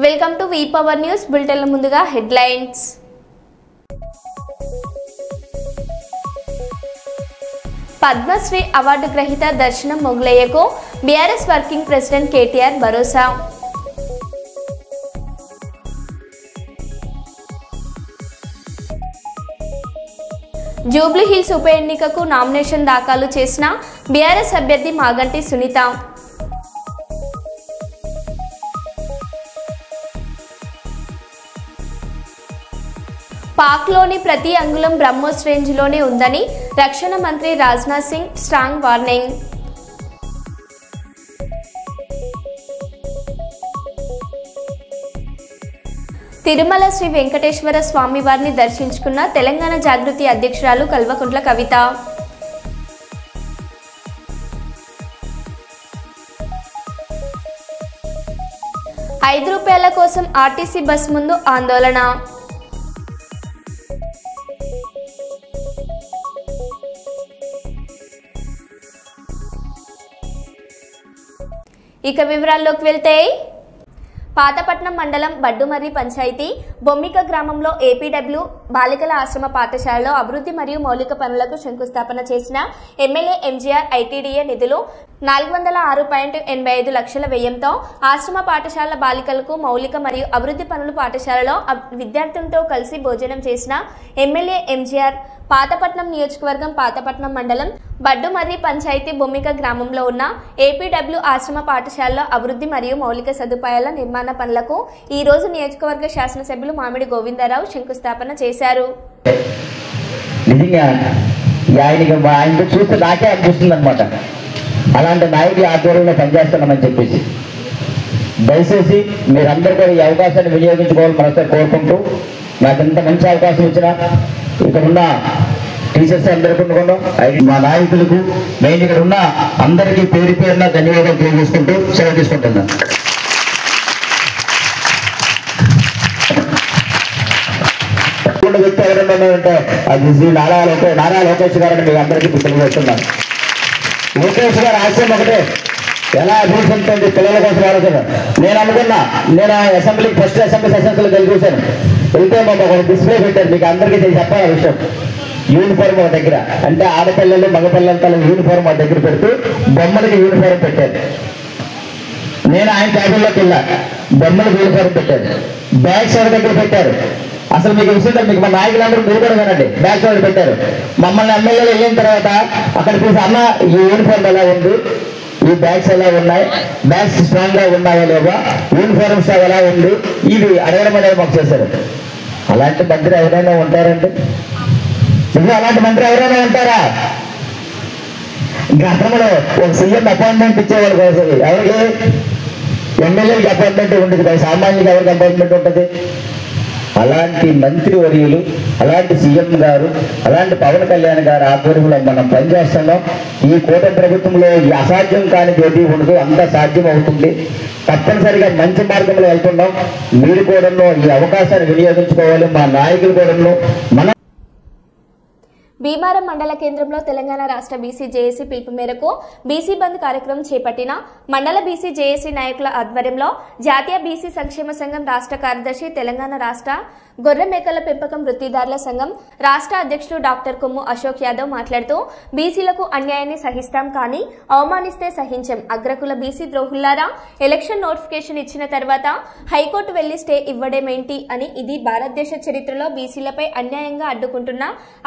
Welcome to V power news bulletin. ముందుగా headlines. Padmashri award గ్రహీత దర్శనం మొగలయ్యకు బీఆర్ఎస్ వర్కింగ్ ప్రెసిడెంట్ కేటీఆర్ భరోసా. Jubilee hills ఉప ఎన్నికకు నామినేషన్ దాఖలు చేసిన బీఆర్ఎస్ అభ్యర్థి మాగంటి సునీత. పాక్లోని ప్రతి అంగుళం బ్రహ్మోస్ రేంజ్లోనే ఉందని రక్షణ మంత్రి రాజ్నాథ్ సింగ్ స్ట్రాంగ్ వార్నింగ్. తిరుమల శ్రీ వెంకటేశ్వర స్వామి వారిని దర్శించుకున్న తెలంగాణ జాగృతి అధ్యక్షురాలు కల్వకుంట్ల కవిత. ₹5 కోసం ఆర్టీసీ బస్ ముందు ఆందోళన. ఇక వివరాల్లోకి వెళ్తే, పాతపట్నం మండలం బడ్డుమర్రి పంచాయతీ బొమ్మిక గ్రామంలో ఏపీడబ్ల్యూ బాలికల ఆశ్రమ పాఠశాలలో అభివృద్ధి మరియు మౌలిక పనులకు శంకుస్థాపన చేసిన ఎమ్మెల్యే ఎంజీఆర్ ఐటీడీఏ నిధులు 406.85 లక్షల వ్యయంతో ఆశ్రమ పాఠశాల బాలికలకు మౌలిక మరియు అభివృద్ధి పనులు పాఠశాలలో విద్యార్థులతో కలిసి భోజనం చేసిన ఎమ్మెల్యే ఎంజీఆర్ పాతపట్నం నియోజకవర్గం పాతపట్నం మండలం బడ్డుమర్రి పంచాయతీ బొమ్మిక గ్రామంలో ఉన్న ఏపీడబ్ల్యూ ఆశ్రమ పాఠశాలలో అభివృద్ధి మరియు మౌలిక సదుపాయాల నిర్మాణ పనులకు ఈ రోజు నియోజకవర్గ శాసనసభ్యులు మామిడి గోవిందరావు శంకుస్థాపన చేశారు. చూస్తే నాకే అనిపిస్తుంది అనమాట, అలాంటి నాయకులు ఆధ్వర్యంలో పనిచేస్తున్నామని చెప్పేసి. దయచేసి మీరందరూ కూడా ఈ అవకాశాన్ని వినియోగించుకోవాలని మనసారి కోరుకుంటూ, నాకు ఇంత మంచి అవకాశం ఇచ్చిన ఇక్కడ ఉన్న టీచర్స్ అందరికీ, మా నాయకులకు, మెయిన్ ఇక్కడ ఉన్న అందరికీ పేరు పేరున ధన్యవాదాలు తెలియజేసుకుంటూ సెలవు తీసుకుంటున్నాను. వ్యక్తి ఎవరైనా అంటే అది శ్రీ నారా లోకేష్ గారని మీకు అందరికీ తెలియజేస్తున్నాను. లోకేష్ గారు ఆశయం ఒకటే, ఎలా అభివృద్ధి ఉంటుంది పిల్లల కోసం ఆలోచన. నేను అనుకున్నా, నేను అసెంబ్లీకి ఫస్ట్ అసెంబ్లీ సెషన్స్లో వెళ్ళి చూశాను. వెళ్తే మాకు ఒక డిస్ప్లే పెట్టారు, మీకు అందరికీ చెప్పాలి విషయం. యూనిఫామ్ ఒక దగ్గర, అంటే ఆడపిల్లలు మగపిల్లలతో యూనిఫామ్ ఒక దగ్గర పెడుతూ బొమ్మలకి యూనిఫామ్ పెట్టారు. నేను ఆయన క్యాబిన్లోకి వెళ్ళా, బొమ్మలకు యూనిఫామ్ పెట్టారు. బ్యాగ్స్ ఒక దగ్గర పెట్టారు. అసలు మీకు విషయం, మీకు మా నాయకులందరూ మీరు కూడా వినండి, బ్యాగ్స్ ఒకటి పెట్టారు. మమ్మల్ని ఎమ్మెల్యేలు వెళ్ళిన తర్వాత అక్కడ చూసి, అన్న ఈ యూనిఫామ్ ఎలా ఉంది, ఈ బ్యాగ్స్ ఎలా ఉన్నాయి, బ్యాగ్స్ స్ట్రాంగ్ గా ఉన్నాయా లేవా, యూనిఫామ్ స్టాక్ ఎలా ఉంది, ఇది అడగడం అనేది మాకు చేశారు. అలాంటి మంత్రి ఎవరైనా ఉంటారండి? ఇంకా అలాంటి మంత్రి ఎవరైనా ఉంటారా? గతంలో ఒక సీఎం అపాయింట్మెంట్ ఇచ్చేవాళ్ళు కోసం, ఎవరికి ఎమ్మెల్యేకి అపాయింట్మెంట్ ఉంటుంది కదా, సామాన్యులకు ఎవరికి అపాయింట్మెంట్ ఉంటుంది? అలాంటి మంత్రి వర్యులు, అలాంటి సీఎం గారు, అలాంటి పవన్ కళ్యాణ్ గారు ఆధ్వర్యంలో మనం పనిచేస్తున్నాం. ఈ కూటమి ప్రభుత్వంలో ఈ అసాధ్యం కాని ఏది ఉండదు, అంత సాధ్యం అవుతుంది. తప్పనిసరిగా మంచి మార్గంలో వెళ్తున్నాం. మీరు కూడా ఈ అవకాశాన్ని వినియోగించుకోవాలి. మా నాయకులు కూడా మన భీమారం మండల కేంద్రంలో తెలంగాణ రాష్ట్ర బీసీ జేఏసీ పిలుపు మేరకు బీసీ బంద్ కార్యక్రమం చేపట్టిన మండల బీసీ జేఏసీ నాయకుల ఆధ్వర్యంలో జాతీయ బీసీ సంక్షేమ సంఘం రాష్ట్ర కార్యదర్శి, తెలంగాణ రాష్ట్ర గొర్రె మేకల పెంపకం వృత్తిదారుల సంఘం రాష్ట్ర అధ్యక్షుడు డాక్టర్ కొమ్ము అశోక్ యాదవ్ మాట్లాడుతూ, బీసీలకు అన్యాయాన్ని సహిస్తాం కానీ అవమానిస్తే సహించం. అగ్రకుల బీసీ ద్రోహుల్లారా, ఎలక్షన్ నోటిఫికేషన్ ఇచ్చిన తర్వాత హైకోర్టు వెళ్లి స్టే ఇవ్వడమేంటి అని, ఇది భారతదేశ చరిత్రలో బీసీలపై అన్యాయంగా అడ్డుకుంటున్న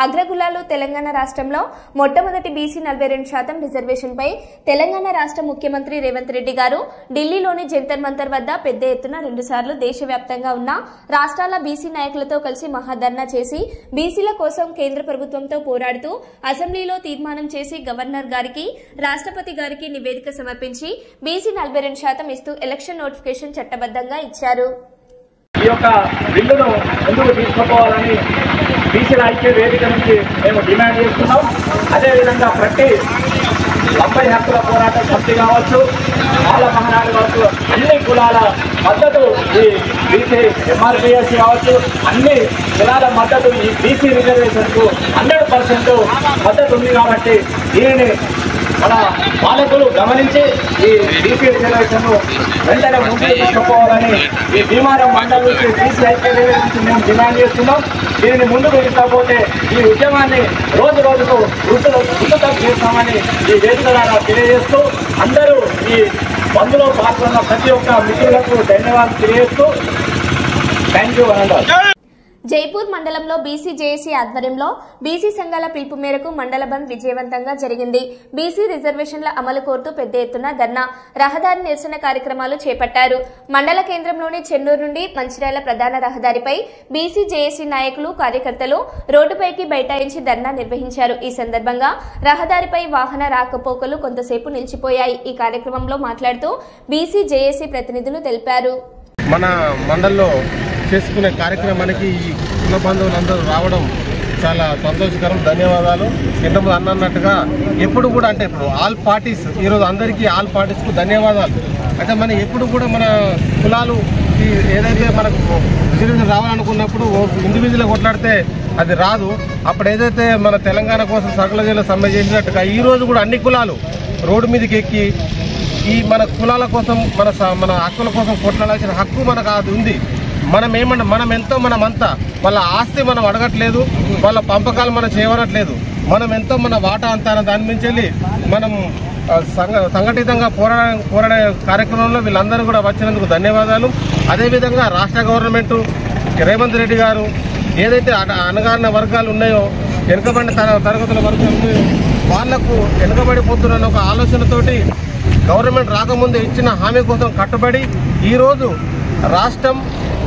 అగ్రకులాలు. తెలంగాణ రాష్ట్రంలో మొట్టమొదటి బీసీ 42% రిజర్వేషన్ పై తెలంగాణ రాష్ట్ర ముఖ్యమంత్రి రేవంత్ రెడ్డి గారు ఢిల్లీలోని జంతర్ మంతర్ వద్ద పెద్ద ఎత్తున 2 సార్లు దేశవ్యాప్తంగా ఉన్న రాష్ట్రాల బీసీ నాయకులతో కలిసి మహాధర్నా చేసి బీసీల కోసం కేంద్ర ప్రభుత్వంతో పోరాడుతూ అసెంబ్లీలో తీర్మానం చేసి గవర్నర్ గారికి, రాష్ట్రపతి గారికి నివేదిక సమర్పించి బీసీ 42% ఇస్తూ ఎలక్షన్ నోటిఫికేషన్ చట్టబద్ధంగా ఇచ్చారు. ఈ యొక్క బిల్లును ముందుకు తీసుకుపోవాలని బీసీల ఐక్య వేదిక నుంచి మేము డిమాండ్ చేస్తున్నాం. అదేవిధంగా ప్రతి 90 హక్కుల పోరాట సమితి కావచ్చు, మాల మహానాడు కావచ్చు, అన్ని కులాల మద్దతు ఈ బీసీ ఎంఆర్పీఎస్ కావచ్చు, అన్ని కులాల మద్దతు ఈ బీసీ రిజర్వేషన్కు 100% మద్దతు ఉంది. కాబట్టి దీనిని మన పాలకులు గమనించి ఈ బీసీ రిజర్వేషన్ వెంటనే ముందుకు తీసుకుపోవాలని ఈ భీమారం మండలం నుంచి బీసీ ఐక్య నుంచి మేము డిమాండ్ చేస్తున్నాం. దీనిని ముందుకు తీసుకపోతే ఈ ఉద్యమాన్ని రోజు రోజుకు ఉద్ధృతం చేస్తామని ఈ వేదిక ద్వారా తెలియజేస్తూ అందరూ ఈ బంద్లో పాల్గొన్న ప్రతి ఒక్క మిత్రులకు ధన్యవాదాలు తెలియజేస్తూ థ్యాంక్ యూ అనండి. జైపూర్ మండలంలో బీసీ జేఏసీ ఆధ్వర్యంలో బీసీ సంఘాల పిలుపు మేరకు మండల బంద్ విజయవంతంగా జరిగింది. బీసీ రిజర్వేషన్ల అమలు కోరుతూ పెద్ద ఎత్తున ధర్నా, రహదారి నిరసన కార్యక్రమాలు చేపట్టారు. మండల కేంద్రంలోని చెన్నూరు నుండి మంచిర్యాల ప్రధాన రహదారిపై బీసీ జేఏసీ నాయకులు, కార్యకర్తలు రోడ్డుపైకి బైఠాయించి ధర్నా నిర్వహించారు. ఈ సందర్భంగా రహదారిపై వాహన రాకపోకలు కొంతసేపు నిలిచిపోయాయి. ఈ కార్యక్రమంలో మాట్లాడుతూ బీసీ జేఏసీ ప్రతినిధులు తెలిపారు. మన మండల్లో చేసుకునే కార్యక్రమానికి ఈ కుల బంధువులందరూ రావడం చాలా సంతోషకరం. ధన్యవాదాలు. ఇంతకుముందు అన్నట్టుగా ఎప్పుడు కూడా అంటే ఇప్పుడు ఆల్ పార్టీస్ ఈరోజు అందరికీ ఆల్ పార్టీస్కు ధన్యవాదాలు. అయితే మనం ఎప్పుడు కూడా మన కులాలు ఏదైతే మనకు రిజర్వేషన్ రావాలనుకున్నప్పుడు ఇండివిజువల్గా కొట్లాడితే అది రాదు. అప్పుడు ఏదైతే మన తెలంగాణ కోసం సకల జిల్లా సమ్మె చేసినట్టుగా ఈరోజు కూడా అన్ని కులాలు రోడ్డు మీదకి ఎక్కి ఈ మన కులాల కోసం మన హక్కుల కోసం కొట్లాడాల్సిన హక్కు మనకు అది ఉంది. మనం ఎంతో మనమంతా వాళ్ళ ఆస్తి మనం అడగట్లేదు, వాళ్ళ పంపకాలు మనం చేయవనట్లేదు. మనం ఎంతో మన వాటా అంతా దాని నుంచి వెళ్ళి మనం సంఘటితంగా పోరాడే కార్యక్రమంలో వీళ్ళందరూ కూడా వచ్చినందుకు ధన్యవాదాలు. అదేవిధంగా రాష్ట్ర గవర్నమెంటు రేవంత్ రెడ్డి గారు ఏదైతే అణగారిన వర్గాలు ఉన్నాయో, వెనుకబడిన తరగతుల వర్గాలు ఉన్నాయో వాళ్లకు వెనుకబడిపోతున్న ఒక ఆలోచనతోటి గవర్నమెంట్ రాకముందు ఇచ్చిన హామీ కోసం కట్టుబడి ఈరోజు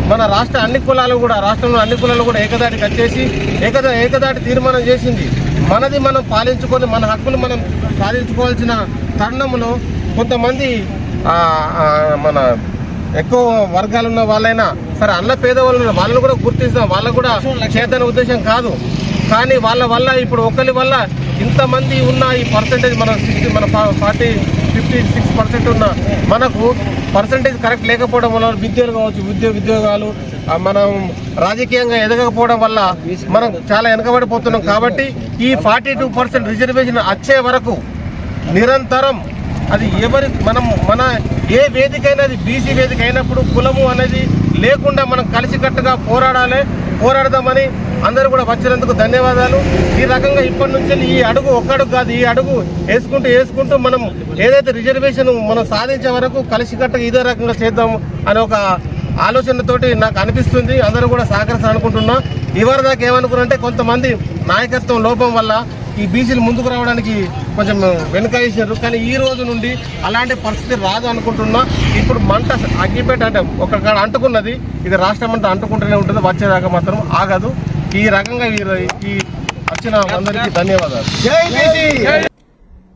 మన రాష్ట్ర అన్ని కులాలు కూడా రాష్ట్రంలో అన్ని కులాలు కూడా ఏకదాటికి వచ్చేసి ఏకదాటి తీర్మానం చేసింది. మనది మనం పాలించుకొని మన హక్కులు మనం సాధించుకోవాల్సిన తరుణంలో కొంతమంది మన ఎక్కువ వర్గాలున్న వాళ్ళైనా సరే అన్న పేదవాళ్ళు వాళ్ళని కూడా గుర్తిస్తాం, వాళ్ళకు కూడా చేద్దాని ఉద్దేశం కాదు. కానీ వాళ్ళ వల్ల ఇప్పుడు ఒకరి వల్ల ఇంతమంది ఉన్న ఈ పర్సెంటేజ్ మన 56% ఉన్న మనకు పర్సెంటేజ్ కరెక్ట్ లేకపోవడం వల్ల విద్యలు కావచ్చు, ఉద్యోగాలు మనం రాజకీయంగా ఎదగకపోవడం వల్ల మనం చాలా వెనకబడిపోతున్నాం. కాబట్టి ఈ 42% రిజర్వేషన్ వచ్చే వరకు నిరంతరం అది మన ఏ వేదిక అయినా అది బీసీ వేదిక అయినప్పుడు కులము అనేది లేకుండా మనం కలిసికట్టుగా పోరాడదామని అందరూ కూడా వచ్చినందుకు ధన్యవాదాలు. ఈ రకంగా ఇప్పటి నుంచి ఈ అడుగు ఒక్కడుగు కాదు, ఈ అడుగు వేసుకుంటూ మనం ఏదైతే రిజర్వేషన్ మనం సాధించే వరకు కలిసికట్టుగా ఇదే రకంగా చేద్దాం అనే ఒక ఆలోచనతోటి నాకు అనిపిస్తుంది. అందరూ కూడా సహకరిస్తారనుకుంటున్నా. ఇవరి దాకా ఏమనుకున్నారంటే కొంతమంది నాయకత్వం లోపం వల్ల ఈ బీసీలు ముందుకు రావడానికి కొంచెం వెనుకాయేశారు. కానీ ఈ రోజు నుండి అలాంటి పరిస్థితి రాదు అనుకుంటున్నా. ఇప్పుడు మంట అగ్గిపేట అంటే ఒక కాడ అంటుకున్నది, ఇది రాష్ట్రం అంతా అంటుకుంటూనే ఉంటుంది, వచ్చేదాకా మాత్రం ఆగదు. ఈ రకంగా ఈ వచ్చిన అందరికీ ధన్యవాదాలు. జై బీసీ.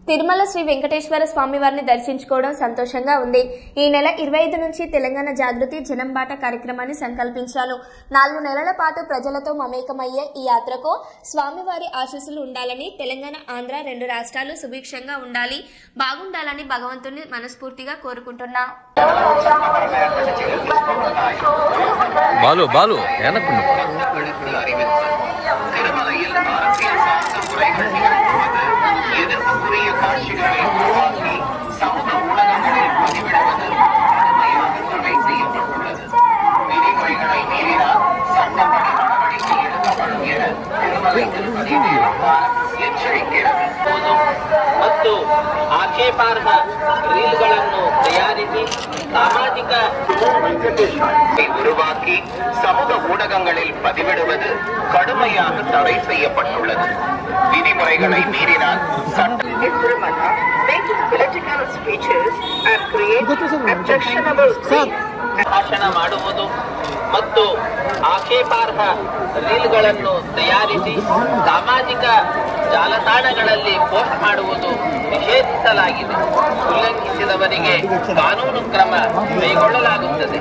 తిరుమల శ్రీ వెంకటేశ్వర స్వామి వారిని దర్శించుకోవడం సంతోషంగా ఉంది. ఈ నెల 25 నుంచి తెలంగాణ జాగృతి జనంబాట కార్యక్రమాన్ని సంకల్పించాను. 4 నెలల పాటు ప్రజలతో మమేకమయ్యే ఈ యాత్రకు స్వామివారి ఆశీస్సులు ఉండాలని, తెలంగాణ, ఆంధ్ర 2 రాష్ట్రాలు సుభిక్షంగా ఉండాలి, బాగుండాలని భగవంతుని మనస్ఫూర్తిగా కోరుకుంటున్నా. எதிர்ப்புக்குரிய காட்சிகளை உருவாக்கி சமூக ஊடகங்களில் பதிவிடுவது கடுமையாக தடை செய்யப்பட்டுள்ளது. விதிமுறைகளை மீறினால் சட்டப்படி நடவடிக்கை எடுக்கப்படும் என திருமலை திருப்பதி தேவஸ்தானம் ಎಚ್ಚರಿಕೆಯಿದೆ. ಮತ್ತು ಆಕ್ಷೇಪಾರ್ಹ ರೀಲ್ಗಳನ್ನು ತಯಾರಿಸಿ ಸಾಮಾಜಿಕ உருவாக்கி சமூக ஊடகங்களில் பதிவிடுவது கடுமையாக தடை செய்யப்பட்டுள்ளது. விதிமுறைகளை மீறினால் ಭಾಷಣ ಮಾಡುವುದು ಮತ್ತು ಆಕ್ಷೇಪಾರ್ಹ ರೀಲ್ಗಳನ್ನು ತಯಾರಿಸಿ ಸಾಮಾಜಿಕ ಜಾಲತಾಣಗಳಲ್ಲಿ ಪೋಸ್ಟ್ ಮಾಡುವುದು ನಿಷೇಧಿಸಲಾಗಿದೆ. ಉಲ್ಲಂಘಿಸಿದವರಿಗೆ ಕಾನೂನು ಕ್ರಮ ಕೈಗೊಳ್ಳಲಾಗುತ್ತದೆ.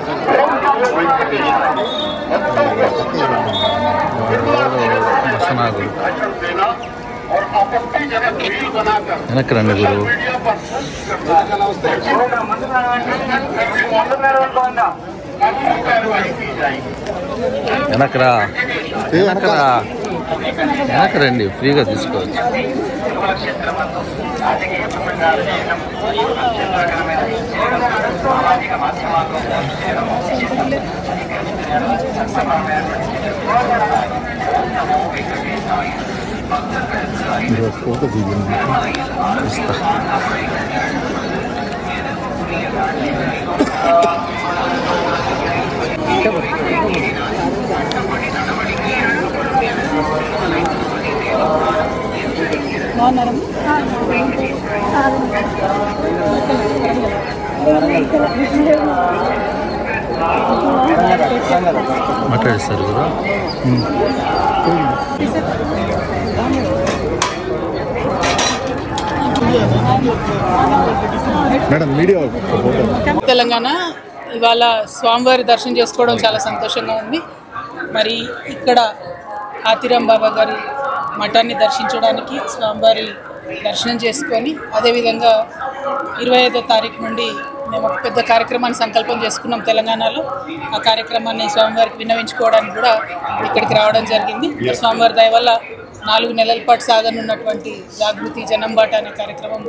వెనకరా రండి, ఫ్రీగా తీసుకోవచ్చు. మాట్లాడిస్తారు కదా. తెలంగాణ ఇవాళ స్వామివారి దర్శనం చేసుకోవడం చాలా సంతోషంగా ఉంది. మరి ఇక్కడ ఆతిరాం బాబా గారి మఠాన్ని దర్శించడానికి స్వామివారి దర్శనం చేసుకొని అదేవిధంగా 25వ తారీఖు నుండి మేము ఒక పెద్ద కార్యక్రమాన్ని సంకల్పం చేసుకున్నాం తెలంగాణలో. ఆ కార్యక్రమాన్ని స్వామివారికి విన్నవించుకోవడానికి కూడా ఇక్కడికి రావడం జరిగింది. స్వామివారి దయ వల్ల 4 నెలల పాటు సాగనున్నటువంటి జాగృతి జనంబాట అనే కార్యక్రమం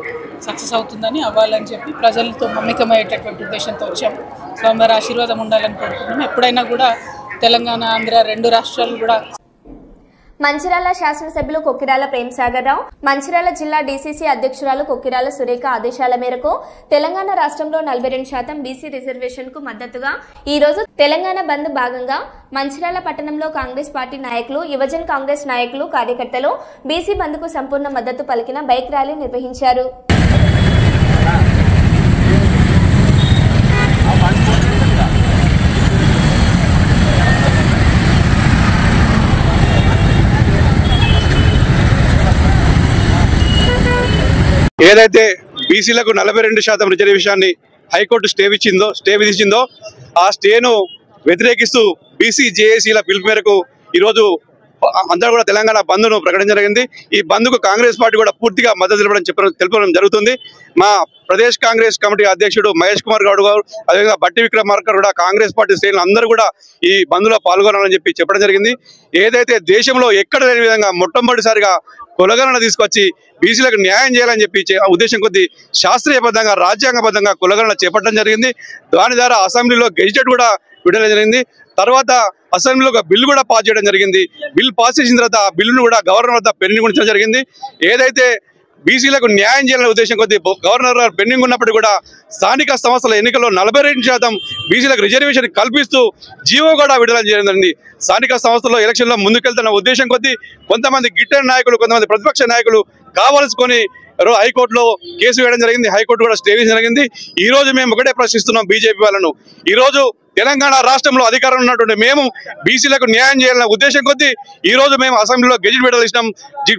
సక్సెస్ అవుతుందని, అవ్వాలని చెప్పి ప్రజలతో మమేకమయ్యేటటువంటి ఉద్దేశంతో వచ్చాము. స్వామివారి ఆశీర్వాదం ఉండాలని కోరుకుంటున్నాము. ఎప్పుడైనా కూడా తెలంగాణ, ఆంధ్ర 2 రాష్ట్రాలు కూడా. మంచిర్యాల శాసనసభ్యులు కొక్కిరాల ప్రేమసాగర్రావు, మంచిర్యాల జిల్లా డీసీసీ అధ్యక్షురాలు కొక్కిరాల సురేఖ ఆదేశాల మేరకు తెలంగాణ రాష్ట్రంలో 42% బీసీ రిజర్వేషన్ కు మద్దతుగా ఈ రోజు తెలంగాణ బంద్ భాగంగా మంచిర్యాల పట్టణంలో కాంగ్రెస్ పార్టీ నాయకులు, యువజన కాంగ్రెస్ నాయకులు, కార్యకర్తలు బీసీ బంద్ కు సంపూర్ణ మద్దతు పలికిన బైక్ ర్యాలీ నిర్వహించారు. ఏదైతే బీసీలకు 42% రిజర్వేషన్ని హైకోర్టు స్టే విధించిందో ఆ స్టేను వ్యతిరేకిస్తూ బీసీ జేఏసీల పిలుపు మేరకు ఈరోజు అందరూ కూడా తెలంగాణ బంద్ను ప్రకటించడం జరిగింది. ఈ బంద్కు కాంగ్రెస్ పార్టీ కూడా పూర్తిగా మద్దతు తెలుపడం జరుగుతుంది. మా ప్రదేశ్ కాంగ్రెస్ కమిటీ అధ్యక్షుడు మహేష్ కుమార్ గౌడ్ గారు, అదేవిధంగా బట్టి విక్రమార్క కూడా కాంగ్రెస్ పార్టీ శ్రేణులు అందరూ కూడా ఈ బంద్లో పాల్గొనాలని చెప్పడం జరిగింది. ఏదైతే దేశంలో ఎక్కడ లేని విధంగా మొట్టమొదటిసారిగా కులగణన తీసుకొచ్చి బీసీలకు న్యాయం చేయాలని చెప్పి ఉద్దేశం కొద్దీ శాస్త్రీయబద్ధంగా, రాజ్యాంగబద్ధంగా కులగణన చేపట్టడం జరిగింది. దాని ద్వారా అసెంబ్లీలో గెజిటెడ్ కూడా విడుదల జరిగింది. తర్వాత అసెంబ్లీలో ఒక బిల్లు కూడా పాస్ చేయడం జరిగింది. బిల్ పాస్ చేసిన తర్వాత ఆ బిల్లును కూడా గవర్నర్ వద్ద పెండింగ్ ఉంచడం జరిగింది. ఏదైతే బీసీలకు న్యాయం చేయాలనే ఉద్దేశం కొద్దీ గవర్నర్ గారు పెండింగ్ ఉన్నప్పటికీ కూడా స్థానిక సంస్థల ఎన్నికల్లో 42% బీసీలకు రిజర్వేషన్ కల్పిస్తూ జీవో కూడా విడుదల జరిగింది. స్థానిక సంస్థల్లో ఎలక్షన్లో ముందుకెళ్తున్న ఉద్దేశం కొద్దీ కొంతమంది గిట్టని నాయకులు, కొంతమంది ప్రతిపక్ష నాయకులు కావాల్సుకొని హైకోర్టులో కేసు వేయడం జరిగింది. హైకోర్టు కూడా స్టే చేయడం జరిగింది. ఈ రోజు మేము ఒకటే ప్రశ్నిస్తున్నాం బీజేపీ వాళ్ళను. ఈ రోజు తెలంగాణ రాష్ట్రంలో అధికారం ఉన్నటువంటి మేము బీసీలకు న్యాయం చేయాలనే ఉద్దేశం కొద్దీ ఈ రోజు మేము అసెంబ్లీలో గెజిట్ విడుదల చేసినాం,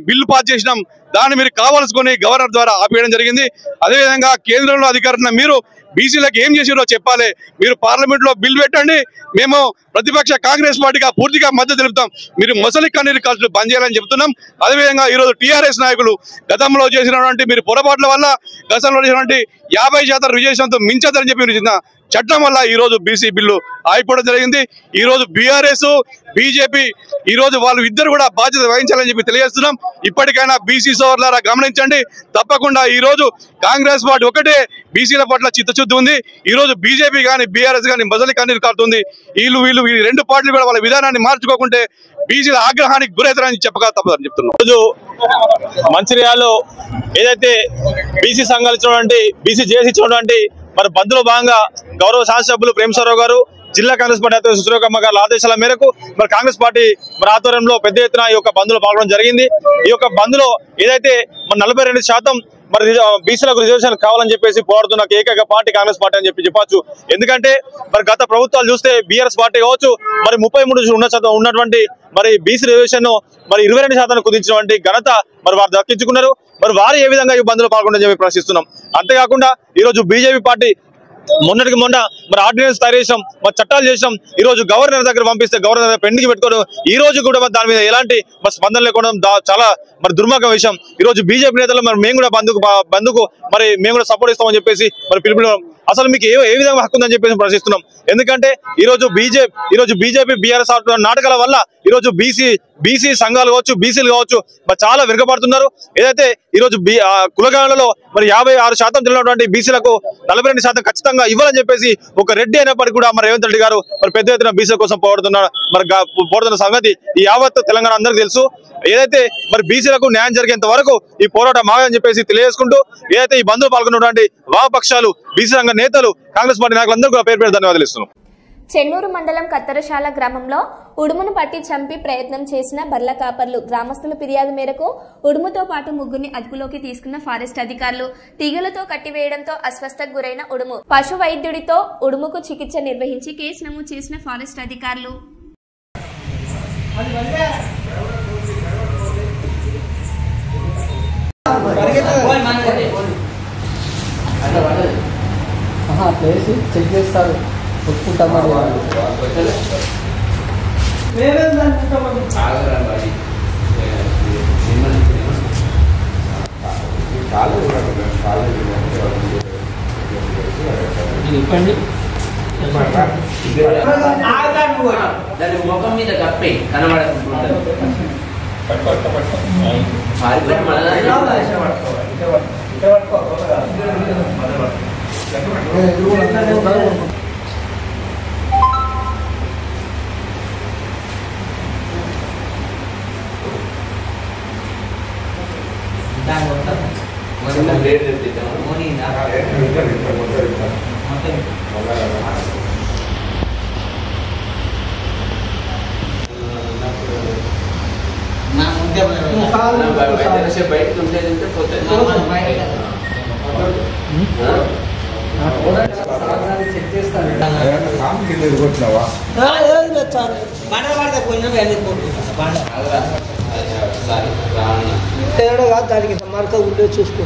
బిల్లు పాస్ చేసినాం. దాన్ని మీరు కావాల్సుకొని గవర్నర్ ద్వారా ఆపేయడం జరిగింది. అదేవిధంగా కేంద్రంలో అధికారున్న మీరు బీసీలకు ఏం చేసిరో చెప్పాలి. మీరు పార్లమెంట్లో బిల్ పెట్టండి, మేము ప్రతిపక్ష కాంగ్రెస్ పార్టీగా పూర్తిగా మద్దతు తెలుపుతాం. మీరు మొసలి కన్నీరు ఖర్చులు బంద్ చేయాలని చెప్తున్నాం. అదేవిధంగా ఈరోజు టీఆర్ఎస్ నాయకులు గతంలో చేసినటువంటి మీరు పొరపాట్ల వల్ల గతంలో చేసినటువంటి 50% రిజర్వేషన్తో మించదని చెప్పి చట్టం వల్ల ఈ రోజు బీసీ బిల్లు ఆగిపోవడం జరిగింది. ఈ రోజు బీఆర్ఎస్, బీజేపీ ఈ రోజు వాళ్ళు ఇద్దరు కూడా బాధ్యత వహించాలని చెప్పి తెలియజేస్తున్నాం. ఇప్పటికైనా బీసీ సోదరులారా గమనించండి. తప్పకుండా ఈ రోజు కాంగ్రెస్ పార్టీ ఒకటే బీసీల పట్ల చిత్తశుద్ధి ఉంది. ఈ రోజు బీజేపీ కానీ బీఆర్ఎస్ కానీ మొదటి కన్నీరు కారుతుంది. వీళ్ళు ఈ 2 పార్టీలు కూడా వాళ్ళ విధానాన్ని మార్చుకోకుంటే బీసీల ఆగ్రహానికి గురవుతారని చెప్పక తప్పదని చెప్తున్నాం. రోజు మంచిర్యాలలో ఏదైతే బీసీ సంఘాలు ఇచ్చినటువంటి బీసీ జేఏసీ ఇచ్చినటువంటి మరి బంద్లో భాగంగా గౌరవ శాసనసభ్యులు ప్రేమసాగర్ గారు, జిల్లా కాంగ్రెస్ పార్టీ అధ్యక్షుడు సురేఖమ్మ గారి ఆదేశాల మేరకు మరి కాంగ్రెస్ పార్టీ మరి ఆధ్వర్యంలో పెద్ద ఎత్తున ఈ యొక్క బంద్లో పాల్గొనడం జరిగింది. ఈ యొక్క బంద్లో ఏదైతే మరి 42% మరి బీసీలకు రిజర్వేషన్ కావాలని చెప్పేసి పోరాడుతున్న ఏకైక పార్టీ కాంగ్రెస్ పార్టీ అని చెప్పొచ్చు. ఎందుకంటే మరి గత ప్రభుత్వాలు చూస్తే బీఆర్ఎస్ పార్టీ కావచ్చు మరి 33% ఉన్నటువంటి మరి బీసీ రిజర్వేషన్ మరి 22% కుదించినటువంటి ఘనత మరి వారు దక్కించుకున్నారు. మరి వారు ఏ విధంగా ఈ బంద్లో పాల్గొనని చెప్పి ప్రశ్నిస్తున్నాం. అంతేకాకుండా ఈరోజు బీజేపీ పార్టీ మొన్నటికి మొన్న మరి ఆర్డినెన్స్ తయారు చేసాం, మరి చట్టాలు చేసాం. ఈ రోజు గవర్నర్ దగ్గర పంపిస్తే గవర్నర్ పెండింగ్ పెట్టుకోవడం, ఈ రోజు కూడా దాని మీద ఎలాంటి మరి స్పందన లేకుండా చాలా మరి దుర్మార్గం విషయం. ఈ రోజు బీజేపీ నేతలు మరి మేము కూడా బంద్కు మరి మేము కూడా సపోర్ట్ ఇస్తామని చెప్పేసి మరి పిలుపులో అసలు మీకు ఏ విధంగా హక్కు ఉందని చెప్పేసి ప్రశ్నిస్తున్నాం. ఎందుకంటే ఈరోజు బీజేపీ బీఆర్ఎస్ నాటకాల వల్ల ఈరోజు బీసీ సంఘాలు కావచ్చు, బీసీలు కావచ్చు మరి చాలా వెనుకబడుతున్నారు. ఏదైతే ఈరోజు కులగణనలో మరి 56% ఉన్నటువంటి బీసీలకు 42% ఖచ్చితంగా ఇవ్వాలని చెప్పేసి ఒక రెడ్డి అయినప్పటికీ కూడా మరి రేవంత్ రెడ్డి గారు మరి పెద్ద ఎత్తున బీసీల కోసం పోరాడుతున్న సంగతి ఈ యావత్ తెలంగాణ అందరికీ తెలుసు. ఏదైతే మరి బీసీలకు న్యాయం జరిగేంత వరకు ఈ పోరాటం ఆగదని చెప్పేసి తెలియజేసుకుంటూ ఏదైతే ఈ బంధువులు పాల్గొన్నటువంటి వామపక్షాలు, బీసీ సంఘ నేతలు, కాంగ్రెస్ పార్టీ నాయకులందరూ కూడా పేరు ధన్యవాదాలు ఇస్తున్నాం. చెన్నూరు మండలం కత్తరశాల గ్రామంలో ఉడుమును పట్టి చంపి ప్రయత్నం చేసిన బర్ల కాపర్లు. గ్రామస్తుల ఫిర్యాదు మేరకు ఉడుముతో పాటు ముగ్గురిని అదుపులోకి తీసుకున్న ఫారెస్ట్ అధికారులు. తీగలతో కట్టివేయడంతో అస్వస్థకు గురైన ఉడుము. పశు వైద్యుడితో ఉడుముకు చికిత్స నిర్వహించి కేసు నమోదు చేసిన ఫారెస్ట్ అధికారులు. చెక్ చేస్తారు, ఒప్పుకుంటాం. దాని ముఖం మీద కప్పే కనబడకుండా బయటకు ఉంటే పోతుంది. దానికి మార్క ఉండే చూసుకో.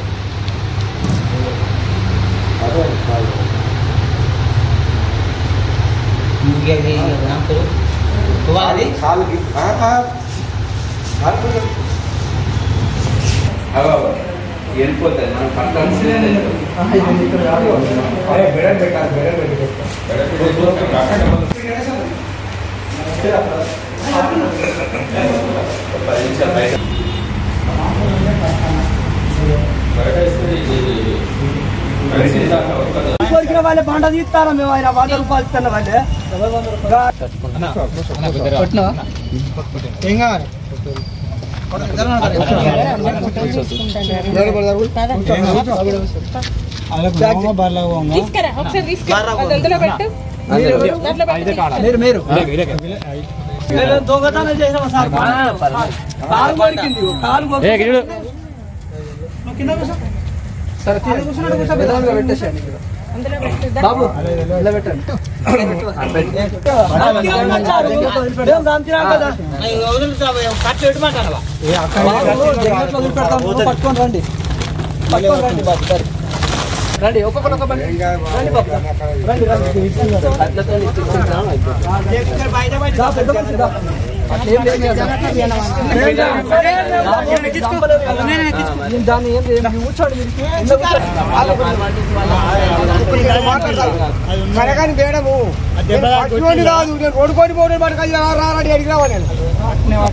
వెళ్ళిపోతుంది మనం పట్టాల్సిందే. వాళ్ళే బాండ తీస్తారా మేము, ఆయన 100 రూపాయలు ఇస్తున్నా వాళ్ళే. ఏం కావాలి దొంగతనం చేసిన కాలు కొరికింది, కాలు కింద కూర్చున్నాడు పెట్టేసాను బాబు ఇలా పెట్టండి. పట్టుకొని రండి, పట్టుకొని రండి బాబు. సరే రండి, ఒక్కొక్కరు ఒక బండి రండి బాబు, రండి రండి. దాన్ని ఏం కూర్చోండి కనకాని మేడము రాదు. నేను కొడుకొని పోటీ పట్టుకొని రాడి అడిగి రావాలి. నేను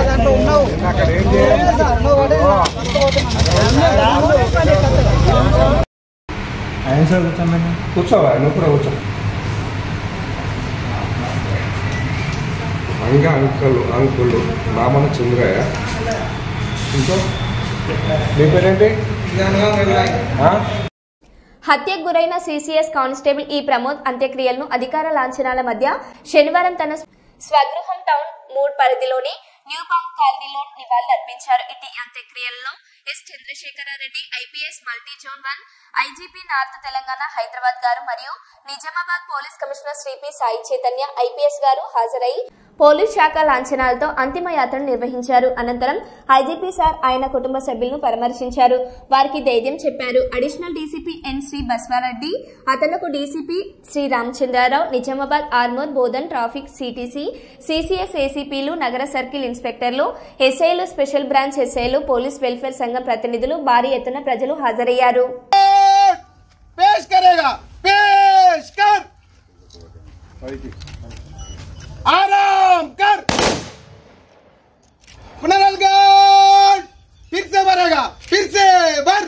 దాంట్లో ఉన్నావు కూర్చోవా, నువ్వు కూడా కూర్చో. అంకుల్ రామణ చంద్రయ్య. ఇంకో మీ పేరేంటి? హత్యకు గురైన సిసిఎస్ కానిస్టేబుల్ ఈ ప్రమోద్ అంత్యక్రియలను అధికార లాంఛనాల మధ్య శనివారం తన స్వగృహం టౌన్ 3 పరిధిలోని న్యూ పౌండ్ కాలనీలో నివాళులర్పించారు. ఇటు అంత్యక్రియలలో S Chandrasekhara Reddy IPS multi zone 1 IGP north Telangana Hyderabad garu మరియు Nizamabad police commissioner Shri P Sai Chaitanya IPS garu హాజరై పోలీస్ శాఖ లాంఛనాలతో అంతిమ యాత్రను నిర్వహించారు. అనంతరం ఐజీపీ సార్ ఆయన కుటుంబ సభ్యులను పరామర్శించారు. వారికి ధైర్యం చెప్పారు. Additional DCP N Shri Baswa Reddy, అతనుకు DCP Shri Ramachandra Rao, Nizamabad Armoor, Bodhan, traffic, CTC, CCS ఏసీపీలు, నగర సర్కిల్ ఇన్స్పెక్టర్లు, ఎస్ఐలు, స్పెషల్ బ్రాంచ్ ఎస్ఐలు, పోలీస్ వెల్ఫేర్ సంఘం ప్రతినిధులు, భారీ ఎత్తున ప్రజలు హాజరయ్యారు. आराम कर, पुनर्गढ़ फिर से भरेगा, फिर से भर।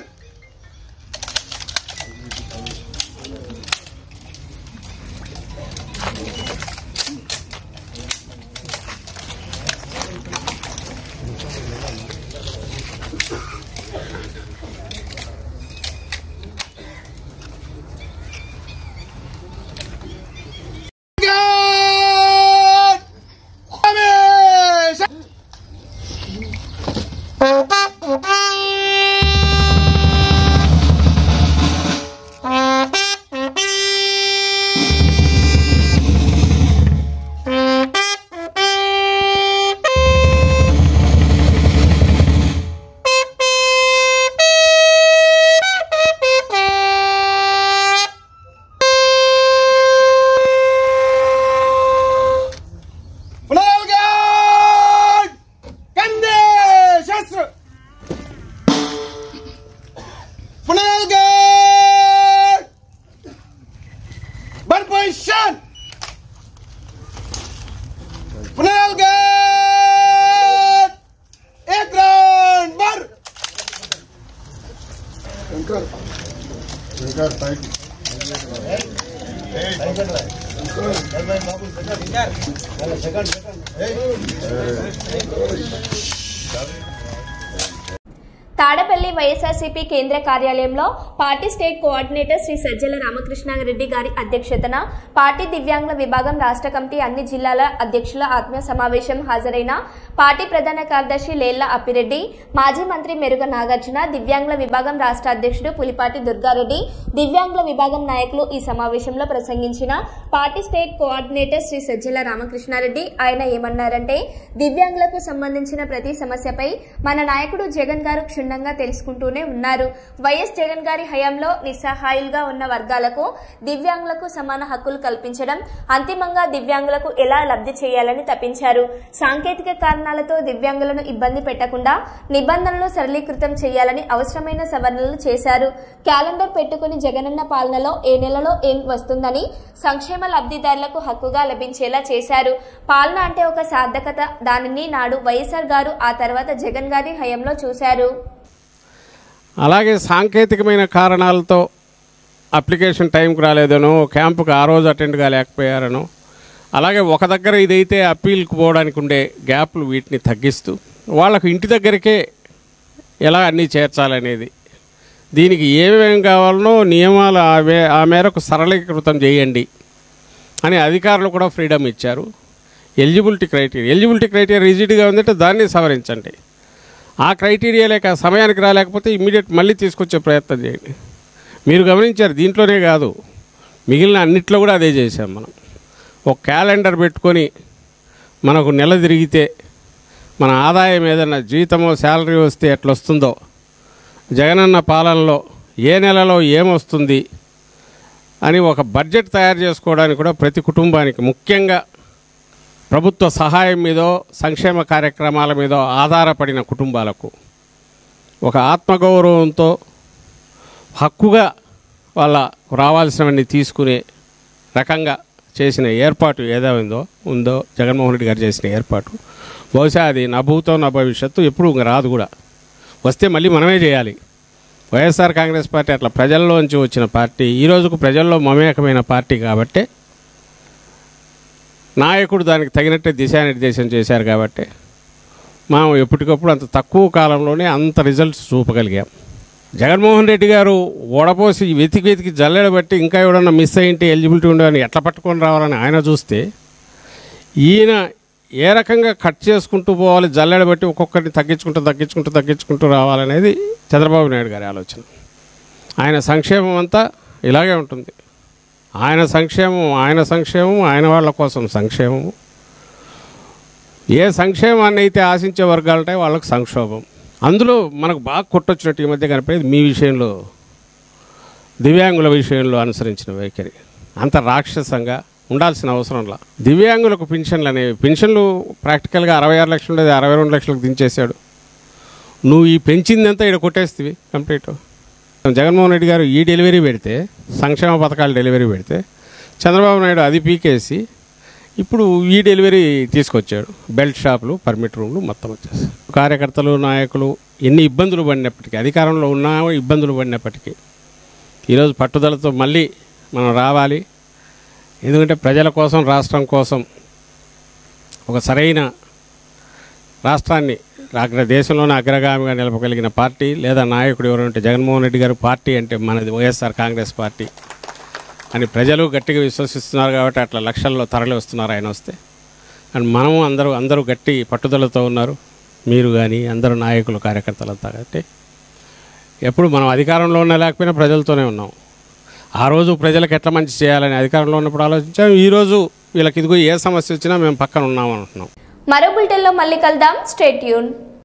తాడపల్లి వైఎస్ఆర్సీపీ కేంద్ర కార్యాలయంలో party state coordinator Shri Sajjala Ramakrishna Reddy గారి అధ్యక్షతన పార్టీ దివ్యాంగుల విభాగం రాష్ట్ర కమిటీ అన్ని జిల్లాల అధ్యక్షుల ఆత్మీయ సమావేశం హాజరైన పార్టీ ప్రధాన కార్యదర్శి లేళ్ల అప్పిరెడ్డి, మాజీ మంత్రి మెరుగ నాగార్జున, దివ్యాంగుల విభాగం రాష్ట్ర అధ్యక్షుడు పులిపాటి దుర్గారెడ్డి, దివ్యాంగుల విభాగం నాయకులు ఈ సమావేశంలో ప్రసంగించిన party state coordinator Shri Sajjala Ramakrishna Reddy ఆయన ఏమన్నారంటే, దివ్యాంగులకు సంబంధించిన ప్రతి సమస్యపై మన నాయకుడు జగన్ గారు క్షుణ్ణంగా తెలుసుకుంటూనే ఉన్నారు. వైఎస్ జగన్ గారి హయాంలో నిస్సహాయులుగా ఉన్న వర్గాలకు దివ్యాంగులకు సమాన హక్కులు కల్పించడం, అంతిమంగా దివ్యాంగులకు ఎలా లబ్ధి చేయాలని తప్పించారు. సాంకేతిక కారణాలతో దివ్యాంగులను ఇబ్బంది పెట్టకుండా నిబంధనలు సరళీకృతం చేయాలని అవసరమైన సవరణలు చేశారు. క్యాలెండర్ పెట్టుకుని జగనన్న పాలనలో ఏ నెలలో ఏం వస్తుందని సంక్షేమ లబ్ధిదారులకు హక్కుగా లభించేలా చేశారు. పాలన అంటే ఒక సార్థకత. దానిని నాడు వైఎస్ఆర్ గారు, ఆ తర్వాత జగన్ గారి హయాంలో చూశారు. అలాగే సాంకేతికమైన కారణాలతో అప్లికేషన్ టైంకి రాలేదనో, క్యాంపుకి ఆ రోజు అటెండ్ కాలేకపోయారనో, అలాగే ఒక దగ్గర ఇదైతే అప్పీల్కి పోవడానికి ఉండే గ్యాప్లు వీటిని తగ్గిస్తూ వాళ్ళకు ఇంటి దగ్గరికే ఎలా అన్నీ చేర్చాలనేది, దీనికి ఏమేం కావాలనో నియమాలు ఆ మేరకు సరళీకృతం చేయండి అని అధికారులు కూడా ఫ్రీడమ్ ఇచ్చారు. ఎలిజిబిలిటీ క్రైటీరియా రిజిడ్గా ఉందంటే దాన్ని సవరించండి. ఆ క్రైటీరియా లేక సమయానికి రాలేకపోతే ఇమ్మీడియట్ మళ్ళీ తీసుకొచ్చే ప్రయత్నం చేయండి. మీరు గమనించారు, దీంట్లోనే కాదు మిగిలిన అన్నిట్లో కూడా అదే చేశాం. మనం ఒక క్యాలెండర్ పెట్టుకొని మనకు నెల తిరిగితే మన ఆదాయం ఏదైనా జీతమో శాలరీ వస్తే ఎట్లా వస్తుందో, జగనన్న పాలనలో ఏ నెలలో ఏమొస్తుంది అని ఒక బడ్జెట్ తయారు చేసుకోవడానికి కూడా ప్రతి కుటుంబానికి, ముఖ్యంగా ప్రభుత్వ సహాయం మీదో సంక్షేమ కార్యక్రమాల మీదో ఆధారపడిన కుటుంబాలకు ఒక ఆత్మగౌరవంతో హక్కుగా వాళ్ళ రావాల్సినవన్నీ తీసుకునే రకంగా చేసిన ఏర్పాటు ఏదో ఉందో జగన్మోహన్ రెడ్డి గారు చేసిన ఏర్పాటు, బహుశా అది నా భూతో నా భవిష్యత్తు ఎప్పుడు రాదు కూడా. వస్తే మళ్ళీ మనమే చేయాలి. వైఎస్ఆర్ కాంగ్రెస్ పార్టీ అట్లా ప్రజల్లోంచి వచ్చిన పార్టీ, ఈ రోజుకు ప్రజల్లో మమేకమైన పార్టీ కాబట్టి, నాయకుడు దానికి తగినట్టే దిశానిర్దేశం చేశారు కాబట్టి మనం ఎప్పటికప్పుడు అంత తక్కువ కాలంలోనే అంత రిజల్ట్స్ చూపగలిగాం. జగన్మోహన్ రెడ్డి గారు ఓడపోసి వెతికి జల్లెడబట్టి ఇంకా ఎవడన్నా మిస్ అయ్యింటే ఎలిజిబిలిటీ ఉండదని ఎట్లా పట్టుకొని రావాలని ఆయన చూస్తే, ఈయన ఏ రకంగా కట్ చేసుకుంటూ పోవాలి, జల్లెడబట్టి ఒక్కొక్కరిని తగ్గించుకుంటూ రావాలనేది చంద్రబాబు నాయుడు గారి ఆలోచన. ఆయన సంక్షేమం అంతా ఇలాగే ఉంటుంది. ఆయన సంక్షేమం ఆయన వాళ్ళ కోసం సంక్షేమము, ఏ సంక్షేమాన్ని అయితే ఆశించే వర్గాలు ఉంటాయో వాళ్ళకి సంక్షోభం. అందులో మనకు బాగా కొట్టొచ్చినట్టు ఈ మధ్య కనిపేది మీ విషయంలో, దివ్యాంగుల విషయంలో అనుసరించిన వైఖరి అంత రాక్షసంగా ఉండాల్సిన అవసరంలా. దివ్యాంగులకు పెన్షన్లు అనేవి, పెన్షన్లు ప్రాక్టికల్గా 66 లక్షలు ఉండేది 62 లక్షలకు దించేశాడు. నువ్వు ఈ పెంచిందంతా ఇక్కడ కొట్టేస్తావి కంప్లీట్. జగన్మోహన్ రెడ్డి గారు ఈ డెలివరీ పెడితే, సంక్షేమ పథకాలు డెలివరీ పెడితే, చంద్రబాబు నాయుడు అది పీకేసి ఇప్పుడు ఈ డెలివరీ తీసుకొచ్చాడు. బెల్ట్ షాపులు, పర్మిట్ రూమ్లు మొత్తం వచ్చేసి కార్యకర్తలు, నాయకులు ఎన్ని ఇబ్బందులు పడినప్పటికీ, అధికారంలో ఉన్న ఇబ్బందులు పడినప్పటికీ ఈరోజు పట్టుదలతో మళ్ళీ మనం రావాలి. ఎందుకంటే ప్రజల కోసం, రాష్ట్రం కోసం ఒక సరైన రాష్ట్రాన్ని దేశంలోనే అగ్రగామిగా నిలపగలిగిన పార్టీ లేదా నాయకుడు ఎవరంటే జగన్మోహన్ రెడ్డి గారు. పార్టీ అంటే మనది వైఎస్ఆర్ కాంగ్రెస్ పార్టీ అని ప్రజలు గట్టిగా విశ్వసిస్తున్నారు కాబట్టి అట్లా లక్షల్లో తరలి వస్తున్నారు ఆయన వస్తే. అండ్ మనము అందరూ గట్టి పట్టుదలతో ఉన్నారు, మీరు కానీ అందరూ నాయకులు, కార్యకర్తలంతా. కాబట్టి ఎప్పుడు మనం అధికారంలో ఉన్నా లేకపోయినా ప్రజలతోనే ఉన్నాం. ఆ రోజు ప్రజలకు ఎట్లా మంచి చేయాలని అధికారంలో ఉన్నప్పుడు ఆలోచించాం. ఈరోజు వీళ్ళకి ఇదిగో ఏ సమస్య వచ్చినా మేము పక్కన ఉన్నామని అంటున్నాం. మరో బులెటిన్లో మళ్ళీ కలుద్దాం. Stay tune.